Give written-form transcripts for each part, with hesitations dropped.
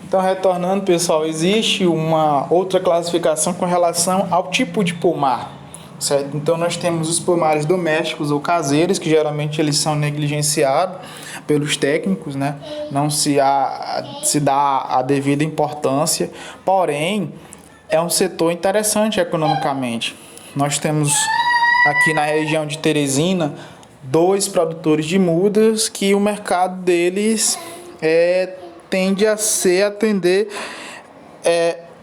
Então, retornando, pessoal, existe uma outra classificação com relação ao tipo de pomar, certo? Então, nós temos os pomares domésticos ou caseiros, que geralmente eles são negligenciados pelos técnicos, né? Não se dá a devida importância, porém, é um setor interessante economicamente. Nós temos aqui na região de Teresina dois produtores de mudas que o mercado deles tende a atender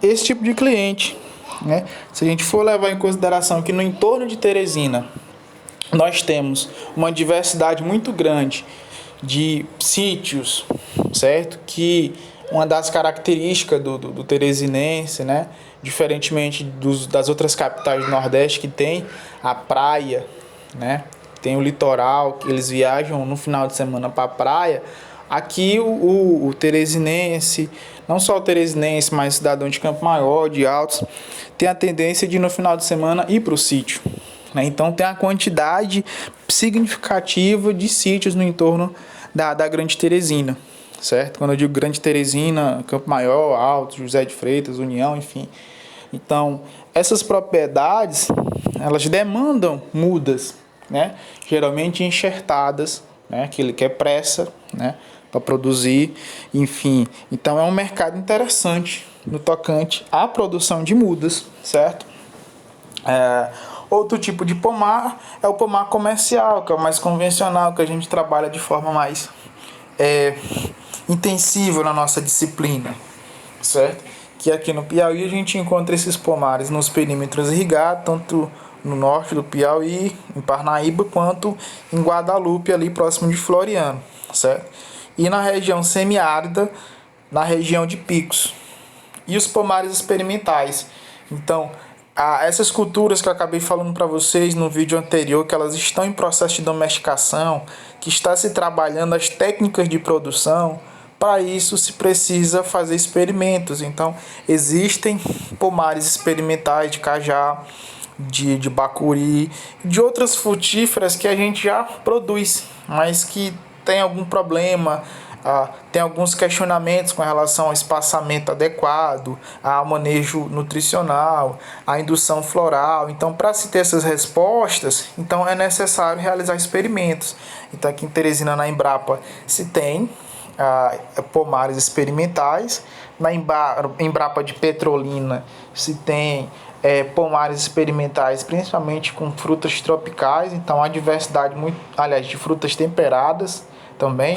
esse tipo de cliente, né? Se a gente for levar em consideração que no entorno de Teresina nós temos uma diversidade muito grande de sítios, certo? Que uma das características do teresinense, né? Diferentemente das outras capitais do Nordeste que tem a praia, né? Tem o litoral, que eles viajam no final de semana para a praia. Aqui o teresinense, não só o teresinense, mas cidadão de Campo Maior, de Altos, tem a tendência de no final de semana ir para o sítio, né? Então tem a quantidade significativa de sítios no entorno da Grande Teresina, certo? Quando eu digo Grande Teresina, Campo Maior, Altos, José de Freitas, União, enfim. Então, essas propriedades, elas demandam mudas, né? Geralmente enxertadas, né? Aquele que é pressa, né? Para produzir, enfim. Então, é um mercado interessante no tocante à produção de mudas, certo? Outro tipo de pomar é o pomar comercial, que é o mais convencional, que a gente trabalha de forma mais intensiva na nossa disciplina, certo? Que aqui no Piauí a gente encontra esses pomares nos perímetros irrigados, tanto no norte do Piauí, em Parnaíba, quanto em Guadalupe, ali próximo de Floriano, certo? E na região semiárida, na região de Picos. E os pomares experimentais. Então, essas culturas que eu acabei falando para vocês no vídeo anterior, que elas estão em processo de domesticação, que está se trabalhando as técnicas de produção, para isso se precisa fazer experimentos. Então, existem pomares experimentais de cajá, de bacuri, de outras frutíferas que a gente já produz, mas que tem algum problema, tem alguns questionamentos com relação ao espaçamento adequado, ao manejo nutricional, à indução floral. Então, para se ter essas respostas, então é necessário realizar experimentos. Então, aqui em Teresina, na Embrapa, se tem pomares experimentais. Na Embrapa de Petrolina se tem pomares experimentais, principalmente com frutas tropicais. Então, há diversidade de frutas temperadas também.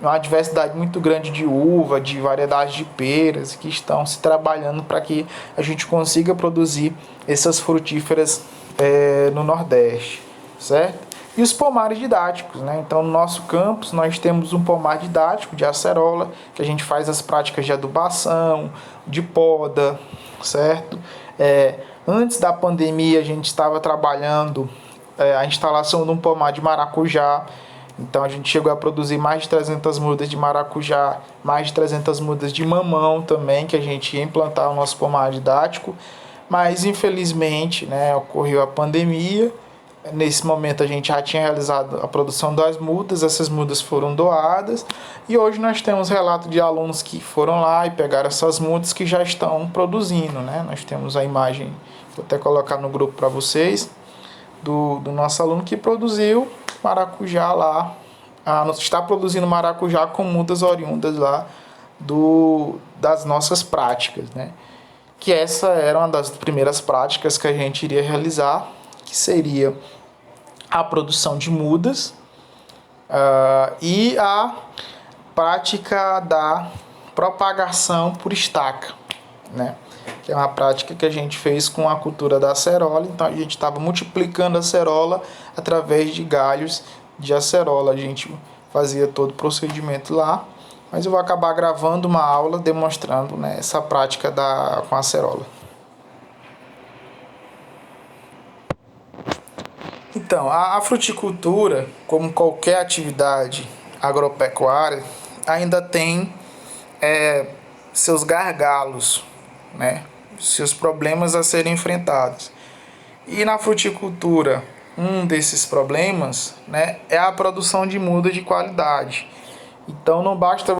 Uma diversidade muito grande de uva, de variedades de peras que estão se trabalhando para que a gente consiga produzir essas frutíferas no Nordeste, certo? E os pomares didáticos, né? Então, no nosso campus, nós temos um pomar didático de acerola, que a gente faz as práticas de adubação, de poda, certo? Antes da pandemia, a gente estava trabalhando a instalação de um pomar de maracujá. Então, a gente chegou a produzir mais de 300 mudas de maracujá, mais de 300 mudas de mamão também, que a gente ia implantar o nosso pomar didático. Mas, infelizmente, né, ocorreu a pandemia. Nesse momento a gente já tinha realizado a produção das mudas, essas mudas foram doadas e hoje nós temos relato de alunos que foram lá e pegaram essas mudas que já estão produzindo, né? Nós temos a imagem, vou até colocar no grupo para vocês, do nosso aluno que produziu maracujá lá, está produzindo maracujá com mudas oriundas lá das nossas práticas, né? Que essa era uma das primeiras práticas que a gente iria realizar, que seria a produção de mudas e a prática da propagação por estaca, né? Que é uma prática que a gente fez com a cultura da acerola. Então a gente estava multiplicando a acerola através de galhos de acerola. A gente fazia todo o procedimento lá, mas eu vou acabar gravando uma aula demonstrando, né, essa prática com a acerola. Então, a fruticultura, como qualquer atividade agropecuária, ainda tem seus gargalos, né? Seus problemas a serem enfrentados. E na fruticultura, um desses problemas, né, é a produção de muda de qualidade. Então, não basta